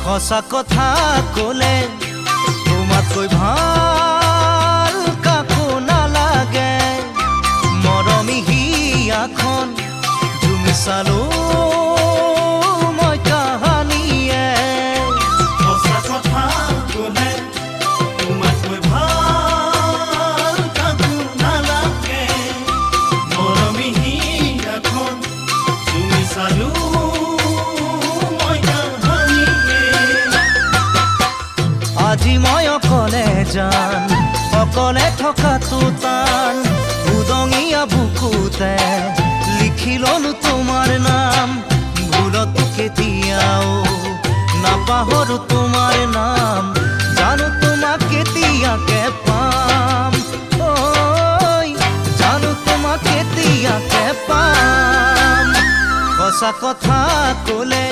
সঁচা কথা ক'লে তোমাতকৈ ভাল কাকো নালাগে মৰমী হিয়াখন জুমি চালো মই কাহানিয়ে সঁচা কথা ক'লে তোমাতকৈ ভাল কাকো নালাগে মৰমী হিয়াখন জুমি চালো আজি মই অকলে যান অকলে থকাটো টান উদঙীয়া বুকুতে লিখি ললো তোমাৰ নাম ভুলতো কেতিয়াও নাপাহৰো তোমাৰ নাম জানো তোমাক কেতিয়াকে পাম ঐ জানো তোমাক কেতিয়াকে পাম সঁচা কথা ক'লে